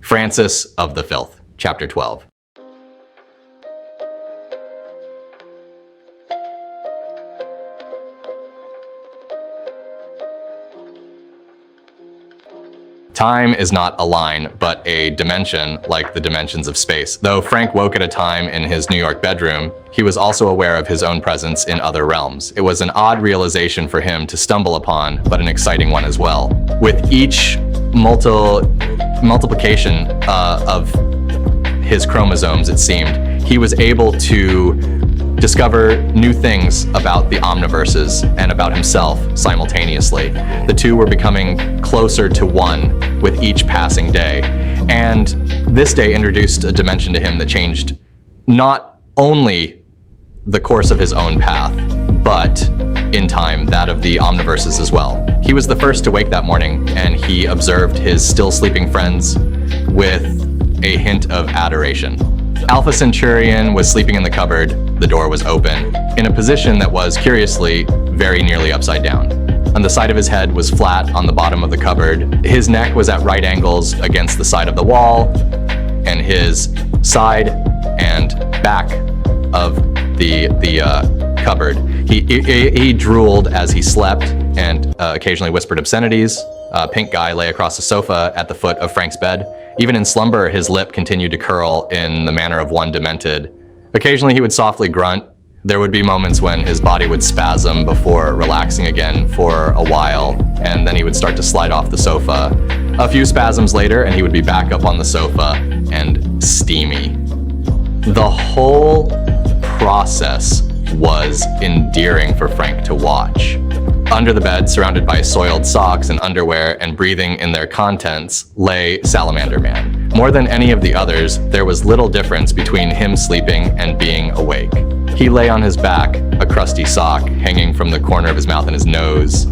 Francis of the Filth, Chapter 12. Time is not a line, but a dimension like the dimensions of space. Though Frank woke at a time in his New York bedroom, he was also aware of his own presence in other realms. It was an odd realization for him to stumble upon, but an exciting one as well. With each multiplication of his chromosomes, it seemed, he was able to discover new things about the omniverses and about himself simultaneously. The two were becoming closer to one with each passing day. And this day introduced a dimension to him that changed not only the course of his own path, but in time, that of the omniverses as well. He was the first to wake that morning, and he observed his still sleeping friends with a hint of adoration. Alpha Centurion was sleeping in the cupboard. The door was open, in a position that was, curiously, very nearly upside down. On the side of his head was flat on the bottom of the cupboard. His neck was at right angles against the side of the wall, and his side and back of the cupboard. He drooled as he slept and occasionally whispered obscenities. Pink guy lay across the sofa at the foot of Frank's bed. Even in slumber, his lip continued to curl in the manner of one demented. Occasionally, he would softly grunt. There would be moments when his body would spasm before relaxing again for a while, and then he would start to slide off the sofa. A few spasms later, and he would be back up on the sofa and steamy. The whole process was endearing for Frank to watch. Under the bed, surrounded by soiled socks and underwear and breathing in their contents, lay Salamander Man. More than any of the others, there was little difference between him sleeping and being awake. He lay on his back, a crusty sock hanging from the corner of his mouth and his nose,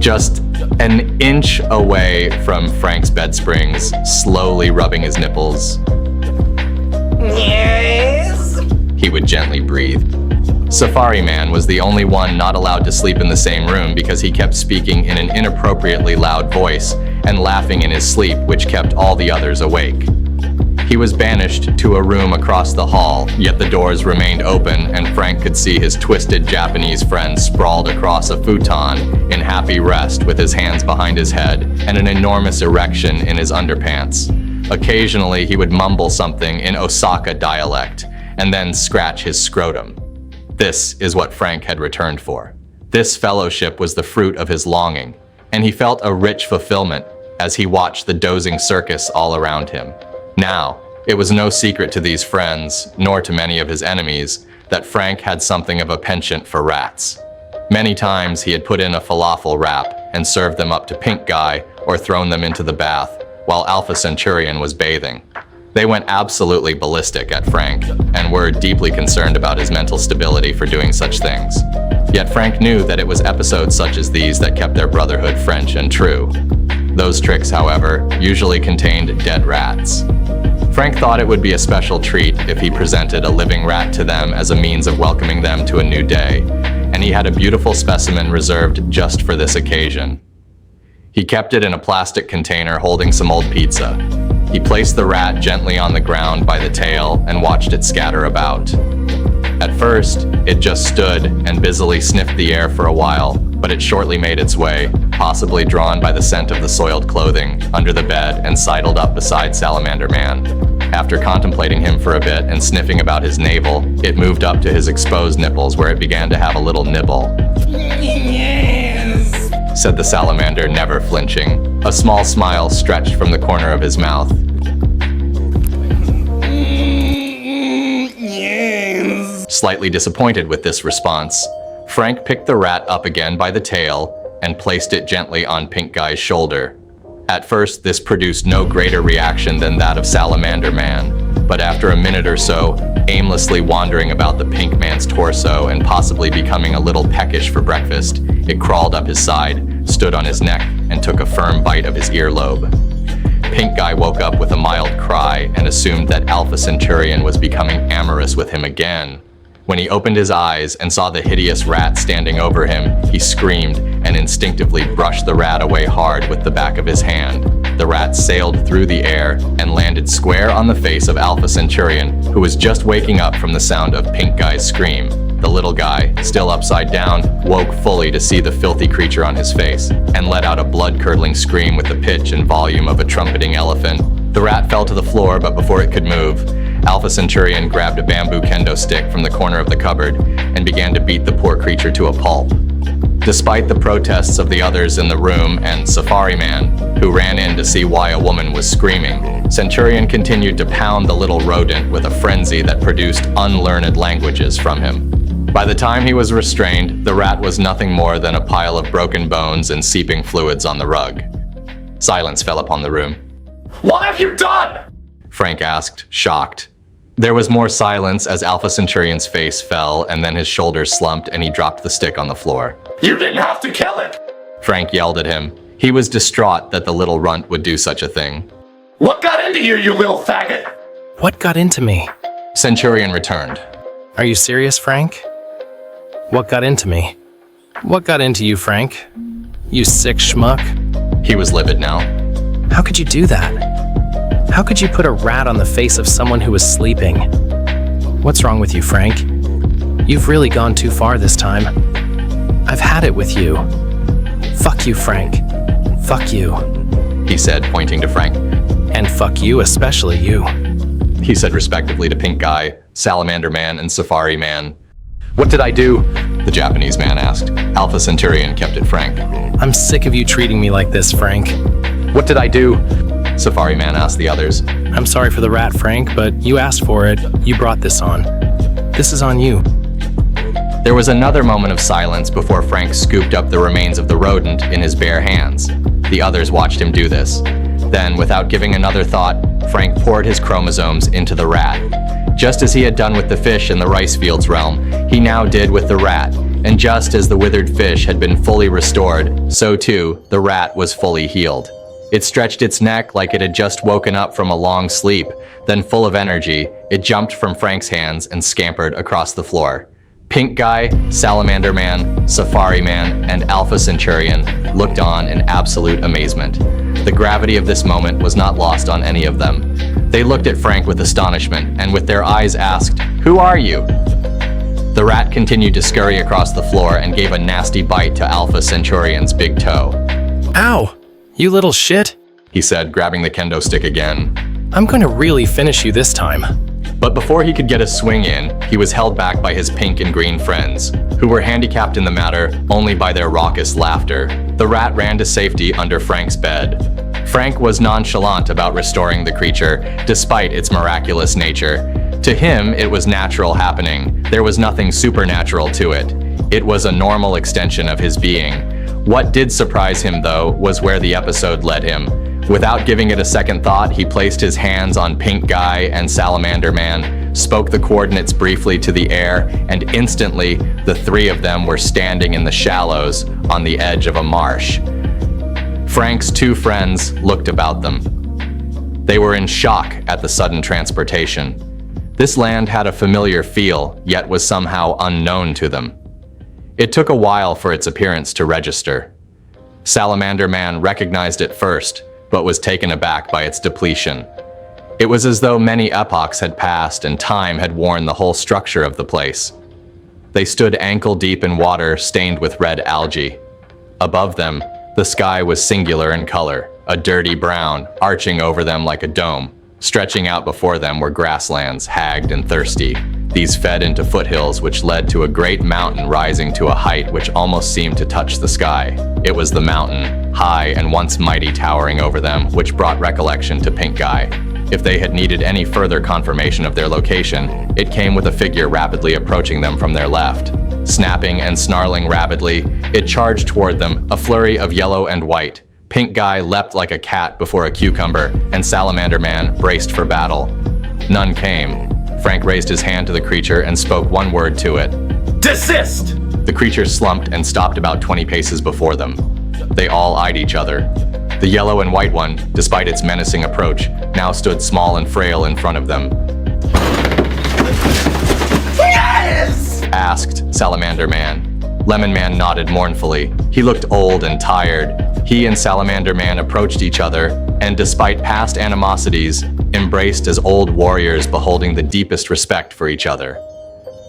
just an inch away from Frank's bed springs, slowly rubbing his nipples. Yes. He would gently breathe. Safari Man was the only one not allowed to sleep in the same room because he kept speaking in an inappropriately loud voice and laughing in his sleep, which kept all the others awake. He was banished to a room across the hall, yet the doors remained open and Frank could see his twisted Japanese friend sprawled across a futon in happy rest with his hands behind his head and an enormous erection in his underpants. Occasionally, he would mumble something in Osaka dialect and then scratch his scrotum. This is what Frank had returned for. This fellowship was the fruit of his longing, and he felt a rich fulfillment as he watched the dozing circus all around him. Now, it was no secret to these friends, nor to many of his enemies, that Frank had something of a penchant for rats. Many times he had put in a falafel wrap and served them up to Pink Guy or thrown them into the bath, while Alpha Centurion was bathing. They went absolutely ballistic at Frank and were deeply concerned about his mental stability for doing such things. Yet Frank knew that it was episodes such as these that kept their brotherhood French and true. Those tricks, however, usually contained dead rats. Frank thought it would be a special treat if he presented a living rat to them as a means of welcoming them to a new day, and he had a beautiful specimen reserved just for this occasion. He kept it in a plastic container holding some old pizza. He placed the rat gently on the ground by the tail and watched it scatter about. At first, it just stood and busily sniffed the air for a while, but it shortly made its way, possibly drawn by the scent of the soiled clothing, under the bed and sidled up beside Salamander Man. After contemplating him for a bit and sniffing about his navel, it moved up to his exposed nipples where it began to have a little nibble. Yes. Said the salamander, never flinching. A small smile stretched from the corner of his mouth. Yes. Slightly disappointed with this response, Frank picked the rat up again by the tail and placed it gently on Pink Guy's shoulder. At first, this produced no greater reaction than that of Salamander Man, but after a minute or so, aimlessly wandering about the Pink Man's torso and possibly becoming a little peckish for breakfast, it crawled up his side, stood on his neck, and took a firm bite of his earlobe. Pink Guy woke up with a mild cry and assumed that Alpha Centurion was becoming amorous with him again. When he opened his eyes and saw the hideous rat standing over him, he screamed and instinctively brushed the rat away hard with the back of his hand. the rat sailed through the air and landed square on the face of Alpha Centurion, who was just waking up from the sound of Pink Guy's scream. The little guy, still upside down, woke fully to see the filthy creature on his face, and let out a blood-curdling scream with the pitch and volume of a trumpeting elephant. The rat fell to the floor, but before it could move, Alpha Centurion grabbed a bamboo kendo stick from the corner of the cupboard and began to beat the poor creature to a pulp. Despite the protests of the others in the room and Safari Man, who ran in to see why a woman was screaming, Centurion continued to pound the little rodent with a frenzy that produced unlearned languages from him. By the time he was restrained, the rat was nothing more than a pile of broken bones and seeping fluids on the rug. Silence fell upon the room. What have you done? Frank asked, shocked. There was more silence as Alpha Centurion's face fell, and then his shoulders slumped and he dropped the stick on the floor. You didn't have to kill it! Frank yelled at him. He was distraught that the little runt would do such a thing. What got into you, you little faggot? What got into me? Centurion returned. Are you serious, Frank? What got into me? What got into you, Frank? You sick schmuck? He was livid now. How could you do that? How could you put a rat on the face of someone who was sleeping? What's wrong with you, Frank? You've really gone too far this time. I've had it with you. Fuck you, Frank. Fuck you. He said, pointing to Frank. And fuck you, especially you. He said respectively to Pink Guy, Salamander Man, and Safari Man. What did I do? The Japanese man asked. Alpha Centurion kept it frank. I'm sick of you treating me like this, Frank. What did I do? Safari Man asked the others. I'm sorry for the rat, Frank, but you asked for it. You brought this on. This is on you. There was another moment of silence before Frank scooped up the remains of the rodent in his bare hands. The others watched him do this. Then, without giving another thought, Frank poured his chromosomes into the rat. Just as he had done with the fish in the rice fields realm, he now did with the rat. And just as the withered fish had been fully restored, so too, the rat was fully healed. It stretched its neck like it had just woken up from a long sleep. Then, full of energy, it jumped from Frank's hands and scampered across the floor. Pink Guy, Salamander Man, Safari Man, and Alpha Centurion looked on in absolute amazement. The gravity of this moment was not lost on any of them. They looked at Frank with astonishment and with their eyes asked, "Who are you?" The rat continued to scurry across the floor and gave a nasty bite to Alpha Centurion's big toe. Ow! You little shit! He said, grabbing the kendo stick again. I'm going to really finish you this time. But before he could get a swing in, he was held back by his pink and green friends, who were handicapped in the matter only by their raucous laughter. The rat ran to safety under Frank's bed. Frank was nonchalant about restoring the creature, despite its miraculous nature. To him, it was natural happening. There was nothing supernatural to it. It was a normal extension of his being. What did surprise him, though, was where the episode led him. Without giving it a second thought, he placed his hands on Pink Guy and Salamander Man, spoke the coordinates briefly to the air, and instantly, the three of them were standing in the shallows on the edge of a marsh. Frank's two friends looked about them. They were in shock at the sudden transportation. This land had a familiar feel, yet was somehow unknown to them. It took a while for its appearance to register. Salamander Man recognized it first, but was taken aback by its depletion. It was as though many epochs had passed and time had worn the whole structure of the place. They stood ankle-deep in water stained with red algae. Above them, the sky was singular in color, a dirty brown, arching over them like a dome. Stretching out before them were grasslands, hagged and thirsty. These fed into foothills which led to a great mountain rising to a height which almost seemed to touch the sky. It was the mountain, high and once mighty, towering over them, which brought recollection to Pink Guy. If they had needed any further confirmation of their location, it came with a figure rapidly approaching them from their left. Snapping and snarling rapidly, it charged toward them, a flurry of yellow and white. Pink Guy leapt like a cat before a cucumber, and Salamander Man braced for battle. None came. Frank raised his hand to the creature and spoke one word to it. Desist! The creature slumped and stopped about 20 paces before them. They all eyed each other. The yellow and white one, despite its menacing approach, now stood small and frail in front of them. Yes! Asked Salamander Man. Lemon Man nodded mournfully. He looked old and tired. He and Salamander Man approached each other, and despite past animosities, embraced as old warriors beholding the deepest respect for each other.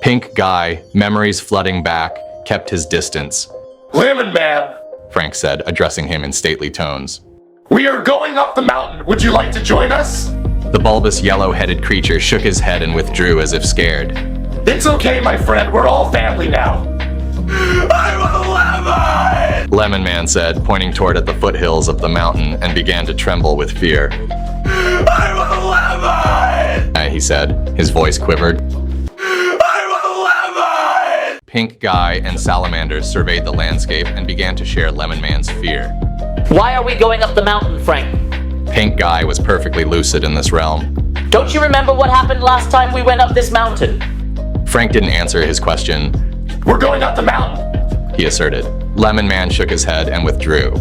Pink Guy, memories flooding back, kept his distance. Lemon Man, Frank said, addressing him in stately tones. we are going up the mountain. Would you like to join us? The bulbous yellow-headed creature shook his head and withdrew as if scared. It's okay, my friend. We're all family now. I'm a lemon! Lemon Man said, pointing toward at the foothills of the mountain, and began to tremble with fear. I'm a lemon! He said, his voice quivered. I'm a lemon! Pink Guy and Salamander surveyed the landscape and began to share Lemon Man's fear. Why are we going up the mountain, Frank? Pink Guy was perfectly lucid in this realm. Don't you remember what happened last time we went up this mountain? Frank didn't answer his question. We're going up the mountain. He asserted. Lemon Man shook his head and withdrew.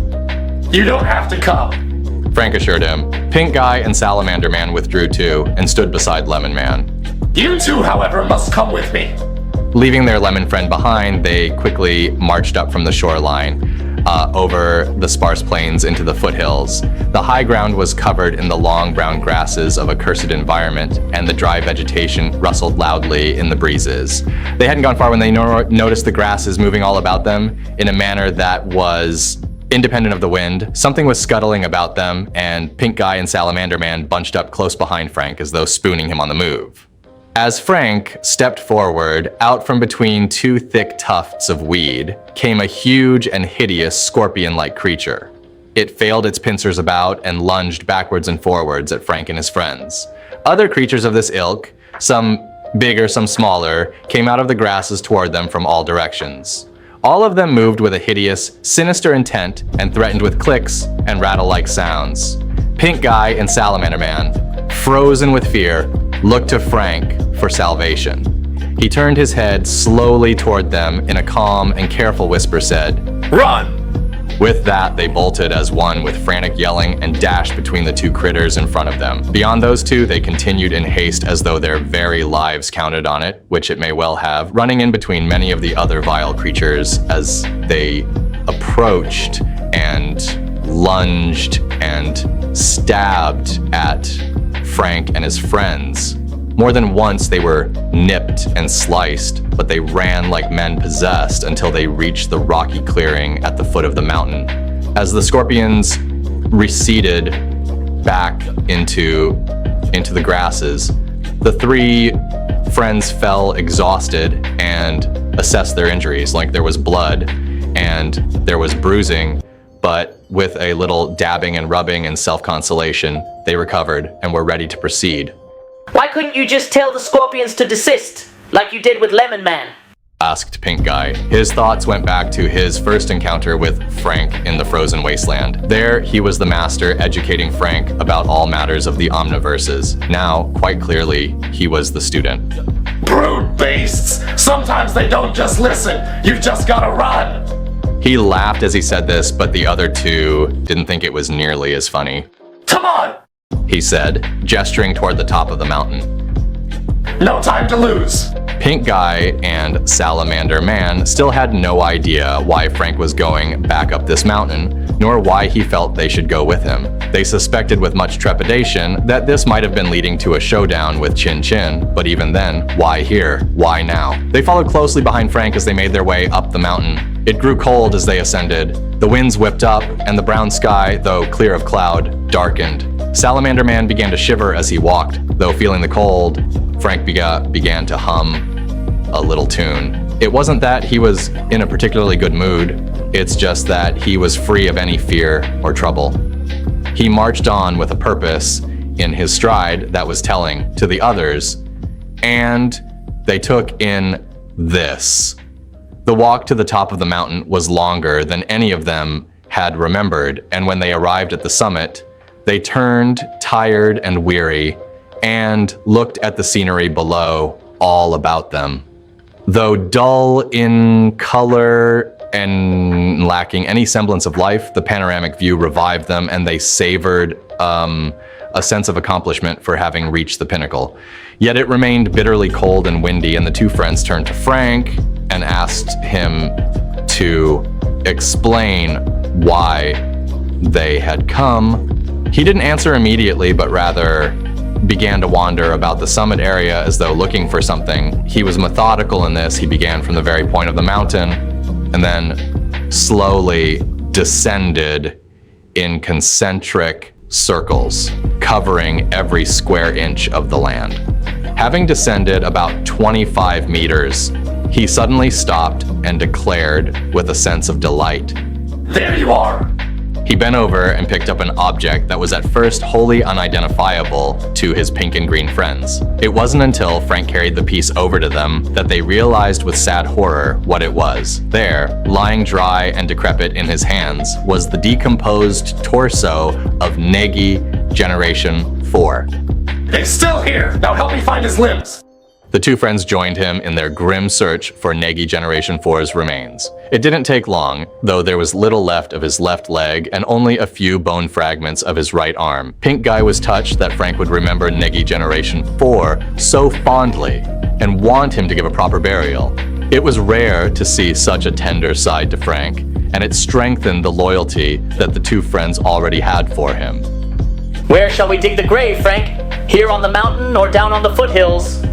You don't have to come. Frank assured him. Pink Guy and Salamander Man withdrew too and stood beside Lemon Man. You two, however, must come with me. Leaving their lemon friend behind, they quickly marched up from the shoreline, over the sparse plains into the foothills. The high ground was covered in the long brown grasses of a cursed environment, and the dry vegetation rustled loudly in the breezes. They hadn't gone far when they noticed the grasses moving all about them in a manner that was independent of the wind. Something was scuttling about them, and Pink Guy and Salamander Man bunched up close behind Frank as though spooning him on the move. As Frank stepped forward, out from between two thick tufts of weed came a huge and hideous scorpion-like creature. It failed its pincers about and lunged backwards and forwards at Frank and his friends. Other creatures of this ilk, some bigger, some smaller, came out of the grasses toward them from all directions. All of them moved with a hideous, sinister intent and threatened with clicks and rattle-like sounds. Pink Guy and Salamander Man, frozen with fear, looked to Frank for salvation. He turned his head slowly toward them in a calm and careful whisper said, Run! With that, they bolted as one with frantic yelling and dashed between the two critters in front of them. Beyond those two, they continued in haste as though their very lives counted on it, which it may well have, running in between many of the other vile creatures as they approached and lunged and stabbed at Frank and his friends. More than once they were nipped and sliced, but they ran like men possessed until they reached the rocky clearing at the foot of the mountain. As the scorpions receded back into the grasses, the three friends fell exhausted and assessed their injuries. Like there was blood and there was bruising, but with a little dabbing and rubbing and self-consolation, they recovered and were ready to proceed. Why couldn't you just tell the scorpions to desist, like you did with Lemon Man? Asked Pink Guy. His thoughts went back to his first encounter with Frank in the frozen wasteland. There, he was the master educating Frank about all matters of the omniverses. Now, quite clearly, he was the student. Brute beasts! Sometimes they don't just listen. You've just gotta run. He laughed as he said this, but the other two didn't think it was nearly as funny. Come on! He said, gesturing toward the top of the mountain. No time to lose. Pink Guy and Salamander Man still had no idea why Frank was going back up this mountain, nor why he felt they should go with him. They suspected with much trepidation that this might have been leading to a showdown with Chin Chin, but even then, why here? Why now? They followed closely behind Frank as they made their way up the mountain. It grew cold as they ascended. The winds whipped up, and the brown sky, though clear of cloud, darkened. Salamander Man began to shiver as he walked, though feeling the cold, Frank began to hum a little tune. It wasn't that he was in a particularly good mood, it's just that he was free of any fear or trouble. He marched on with a purpose in his stride that was telling to the others, and they took in this. The walk to the top of the mountain was longer than any of them had remembered, and when they arrived at the summit, they turned tired and weary and looked at the scenery below all about them. Though dull in color and lacking any semblance of life, the panoramic view revived them and they savored a sense of accomplishment for having reached the pinnacle. Yet it remained bitterly cold and windy, and the two friends turned to Frank and asked him to explain why they had come He didn't answer immediately, but rather began to wander about the summit area as though looking for something. He was methodical in this. He began from the very point of the mountain and then slowly descended in concentric circles, covering every square inch of the land. Having descended about 25 meters, he suddenly stopped and declared with a sense of delight, There you are! He bent over and picked up an object that was at first wholly unidentifiable to his pink and green friends. It wasn't until Frank carried the piece over to them that they realized with sad horror what it was. There, lying dry and decrepit in his hands, was the decomposed torso of Negi Generation 4. He's still here! Now help me find his limbs! The two friends joined him in their grim search for Negi Generation 4's remains. It didn't take long, though there was little left of his left leg and only a few bone fragments of his right arm. Pink Guy was touched that Frank would remember Negi Generation 4 so fondly and want him to give a proper burial. It was rare to see such a tender side to Frank, and it strengthened the loyalty that the two friends already had for him. Where shall we dig the grave, Frank? Here on the mountain or down on the foothills?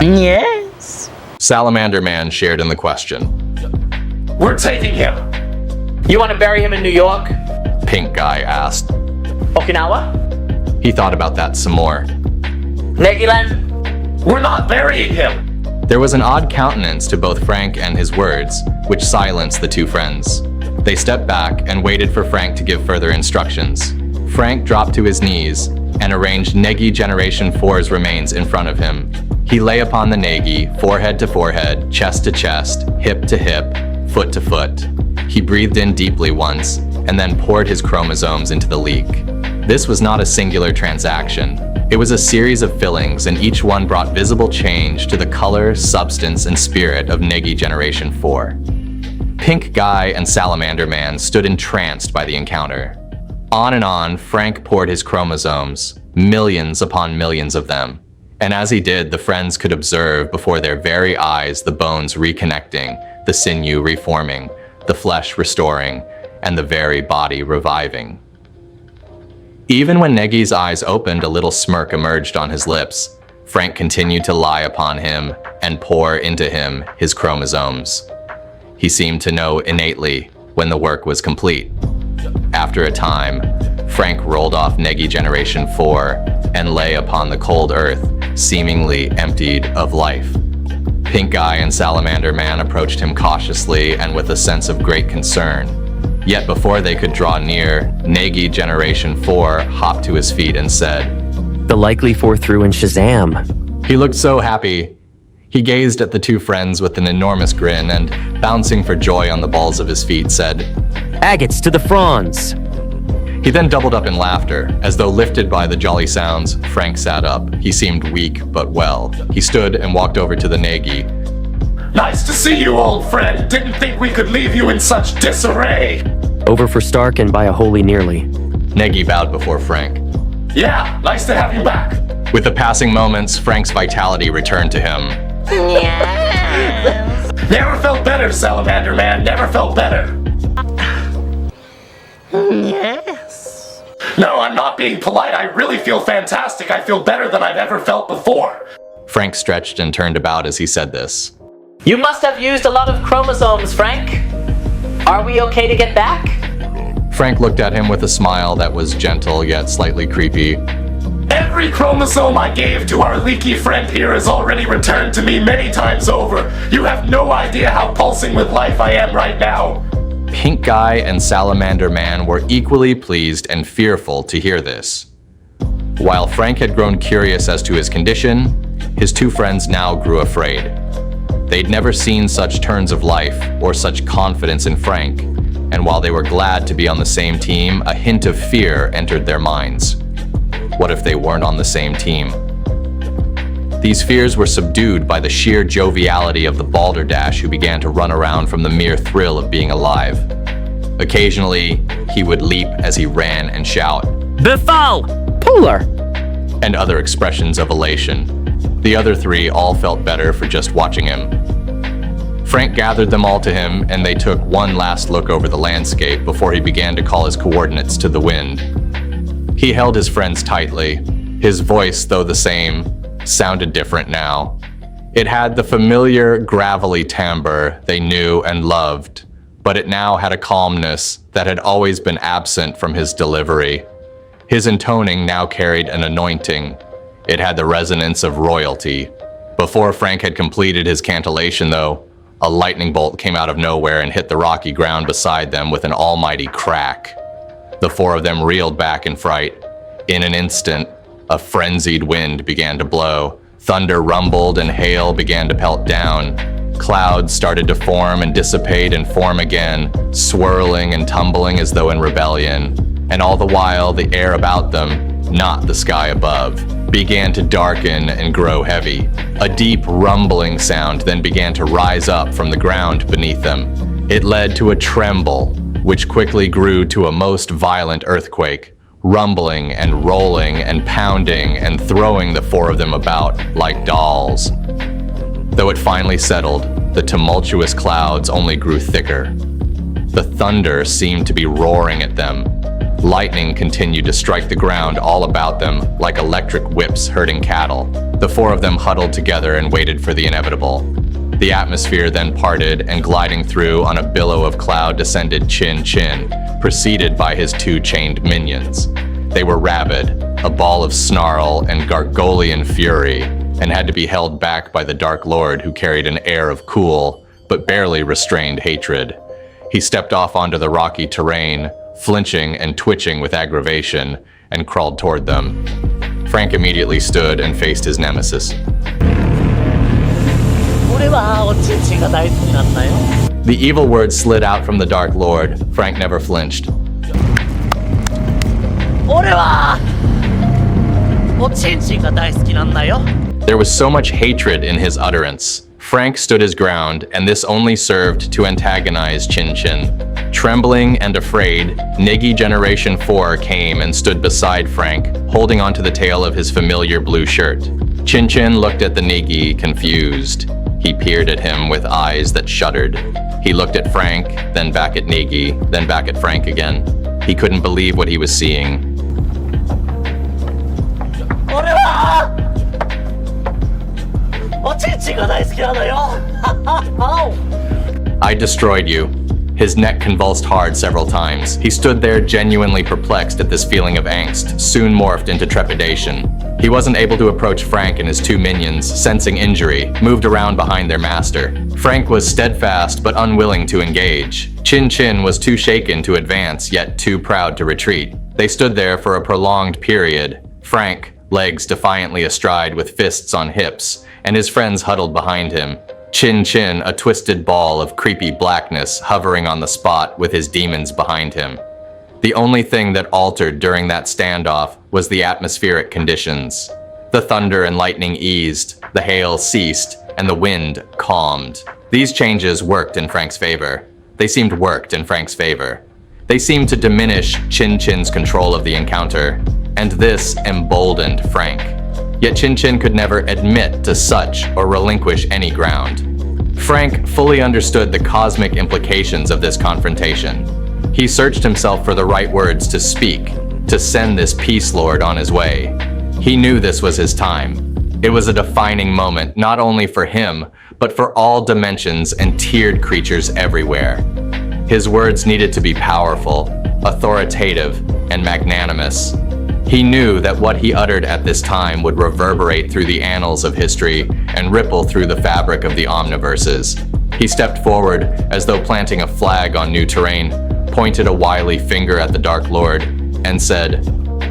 Yes. Salamander Man shared in the question. We're taking him! You want to bury him in New York? Pink Guy asked. Okinawa? He thought about that some more. Negiland? We're not burying him! There was an odd countenance to both Frank and his words, which silenced the two friends. They stepped back and waited for Frank to give further instructions. Frank dropped to his knees and arranged Negi Generation 4's remains in front of him. He lay upon the Negi, forehead to forehead, chest to chest, hip to hip, foot to foot. He breathed in deeply once, and then poured his chromosomes into the leak. This was not a singular transaction. It was a series of fillings, and each one brought visible change to the color, substance, and spirit of Negi Generation 4. Pink Guy and Salamander Man stood entranced by the encounter. On and on, Frank poured his chromosomes, millions upon millions of them. And as he did, the friends could observe before their very eyes the bones reconnecting, the sinew reforming, the flesh restoring, and the very body reviving. Even when Negi's eyes opened, a little smirk emerged on his lips. Frank continued to lie upon him and pour into him his chromosomes. He seemed to know innately when the work was complete. After a time, Frank rolled off Negi Generation 4 and lay upon the cold earth, seemingly emptied of life. Pink Guy and Salamander Man approached him cautiously and with a sense of great concern. Yet before they could draw near, Negi Generation 4 hopped to his feet and said, The likely 4 through in Shazam. He looked so happy. He gazed at the two friends with an enormous grin and, bouncing for joy on the balls of his feet, said, Agates to the fronds. He then doubled up in laughter. As though lifted by the jolly sounds, Frank sat up. He seemed weak but well. He stood and walked over to the Negi. Nice to see you, old friend! Didn't think we could leave you in such disarray! Over for Stark and by a holy nearly. Negi bowed before Frank. Yeah, nice to have you back! With the passing moments, Frank's vitality returned to him. Never felt better, Salamander Man, never felt better! Yes. No, I'm not being polite. I really feel fantastic. I feel better than I've ever felt before. Frank stretched and turned about as he said this. You must have used a lot of chromosomes, Frank. Are we okay to get back? Frank looked at him with a smile that was gentle yet slightly creepy. Every chromosome I gave to our leaky friend here has already returned to me many times over. You have no idea how pulsing with life I am right now. Pink Guy and Salamander Man were equally pleased and fearful to hear this. While Frank had grown curious as to his condition, his two friends now grew afraid. They'd never seen such turns of life or such confidence in Frank, and while they were glad to be on the same team, a hint of fear entered their minds. What if they weren't on the same team? These fears were subdued by the sheer joviality of the balderdash who began to run around from the mere thrill of being alive. Occasionally, he would leap as he ran and shout, Befall! Polar! and other expressions of elation. The other three all felt better for just watching him. Frank gathered them all to him, and they took one last look over the landscape before he began to call his coordinates to the wind. He held his friends tightly. His voice, though the same, sounded different now. It had the familiar, gravelly timbre they knew and loved, but it now had a calmness that had always been absent from his delivery. His intoning now carried an anointing. It had the resonance of royalty. Before Frank had completed his cantillation, though, a lightning bolt came out of nowhere and hit the rocky ground beside them with an almighty crack. The four of them reeled back in fright. In an instant, a frenzied wind began to blow. Thunder rumbled and hail began to pelt down. Clouds started to form and dissipate and form again, swirling and tumbling as though in rebellion. And all the while, the air about them, not the sky above, began to darken and grow heavy. A deep rumbling sound then began to rise up from the ground beneath them. It led to a tremble, which quickly grew to a most violent earthquake, rumbling and rolling and pounding and throwing the four of them about like dolls. Though it finally settled, the tumultuous clouds only grew thicker. The thunder seemed to be roaring at them. Lightning continued to strike the ground all about them like electric whips herding cattle. The four of them huddled together and waited for the inevitable. The atmosphere then parted, and gliding through on a billow of cloud descended Chin Chin, preceded by his two chained minions. They were rabid, a ball of snarl and gargolian fury, and had to be held back by the Dark Lord, who carried an air of cool, but barely restrained hatred. He stepped off onto the rocky terrain, flinching and twitching with aggravation, and crawled toward them. Frank immediately stood and faced his nemesis. The evil words slid out from the Dark Lord. Frank never flinched. There was so much hatred in his utterance. Frank stood his ground, and this only served to antagonize Chin Chin. Trembling and afraid, Negi Generation 4 came and stood beside Frank, holding onto the tail of his familiar blue shirt. Chin Chin looked at the Negi, confused. He peered at him with eyes that shuddered. He looked at Frank, then back at Negi, then back at Frank again. He couldn't believe what he was seeing. I destroyed you. His neck convulsed hard several times. He stood there genuinely perplexed at this feeling of angst, soon morphed into trepidation. He wasn't able to approach Frank and his two minions, sensing injury, moved around behind their master. Frank was steadfast but unwilling to engage. Chin Chin was too shaken to advance, yet too proud to retreat. They stood there for a prolonged period. Frank, legs defiantly astride with fists on hips, and his friends huddled behind him. Chin Chin, a twisted ball of creepy blackness, hovering on the spot with his demons behind him. The only thing that altered during that standoff was the atmospheric conditions. The thunder and lightning eased, the hail ceased, and the wind calmed. These changes worked in Frank's favor. They seemed worked in Frank's favor. They seemed to diminish Chin Chin's control of the encounter, and this emboldened Frank. Yet Chin Chin could never admit to such or relinquish any ground. Frank fully understood the cosmic implications of this confrontation. He searched himself for the right words to speak, to send this Peace Lord on his way. He knew this was his time. It was a defining moment, not only for him, but for all dimensions and tiered creatures everywhere. His words needed to be powerful, authoritative, and magnanimous. He knew that what he uttered at this time would reverberate through the annals of history and ripple through the fabric of the omniverses. He stepped forward as though planting a flag on new terrain, pointed a wily finger at the Dark Lord, and said,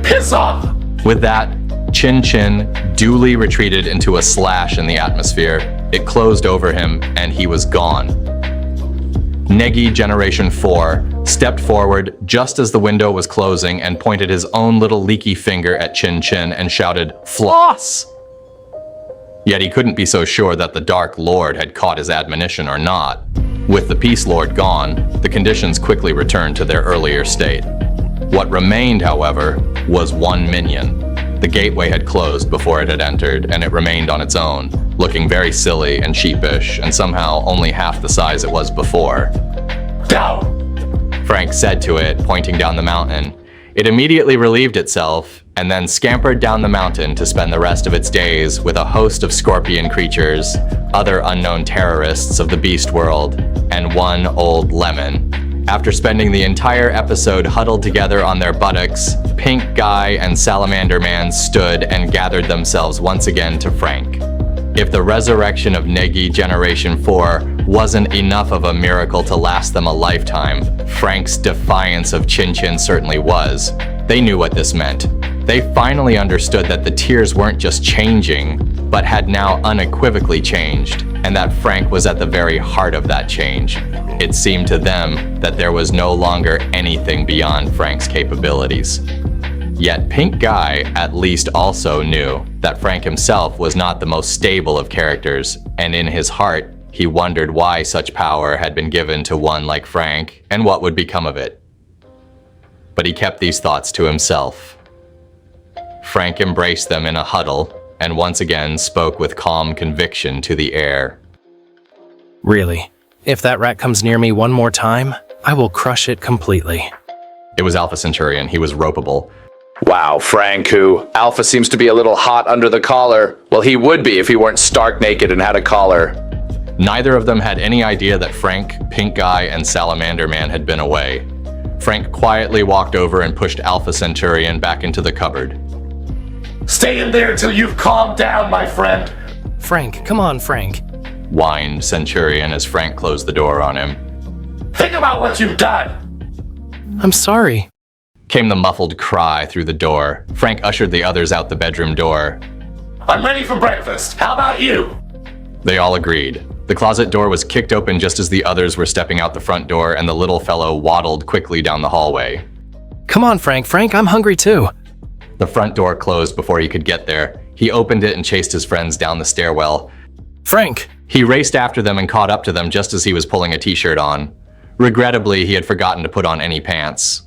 Piss off! With that, Chin Chin duly retreated into a slash in the atmosphere. It closed over him, and he was gone. Negi Generation 4 stepped forward just as the window was closing and pointed his own little leaky finger at Chin Chin and shouted, "Floss!" Yet he couldn't be so sure that the Dark Lord had caught his admonition or not. With the Peace Lord gone, the conditions quickly returned to their earlier state. What remained, however, was one minion. The gateway had closed before it had entered, and it remained on its own, looking very silly and sheepish, and somehow only half the size it was before. Down! Frank said to it, pointing down the mountain. It immediately relieved itself and then scampered down the mountain to spend the rest of its days with a host of scorpion creatures, other unknown terrorists of the beast world, and one old lemon. After spending the entire episode huddled together on their buttocks, Pink Guy and Salamander Man stood and gathered themselves once again to Frank. If the resurrection of Negi Generation 4 wasn't enough of a miracle to last them a lifetime, Frank's defiance of Chin Chin certainly was. They knew what this meant. They finally understood that the tears weren't just changing, but had now unequivocally changed, and that Frank was at the very heart of that change. It seemed to them that there was no longer anything beyond Frank's capabilities. Yet Pink Guy at least also knew that Frank himself was not the most stable of characters, and in his heart, he wondered why such power had been given to one like Frank and what would become of it. But he kept these thoughts to himself. Frank embraced them in a huddle and once again spoke with calm conviction to the air. Really, if that rat comes near me one more time, I will crush it completely. It was Alpha Centurion. He was ropeable. Wow, Frank, who? Alpha seems to be a little hot under the collar. Well, he would be if he weren't stark naked and had a collar. Neither of them had any idea that Frank, Pink Guy, and Salamander Man had been away. Frank quietly walked over and pushed Alpha Centurion back into the cupboard. Stay in there till you've calmed down, my friend. Frank, come on, Frank. Whined Centurion as Frank closed the door on him. Think about what you've done. I'm sorry. Came the muffled cry through the door. Frank ushered the others out the bedroom door. I'm ready for breakfast. How about you? They all agreed. The closet door was kicked open just as the others were stepping out the front door, and the little fellow waddled quickly down the hallway. Come on, Frank. Frank, I'm hungry too. The front door closed before he could get there. He opened it and chased his friends down the stairwell. Frank! He raced after them and caught up to them just as he was pulling a t-shirt on. Regrettably, he had forgotten to put on any pants.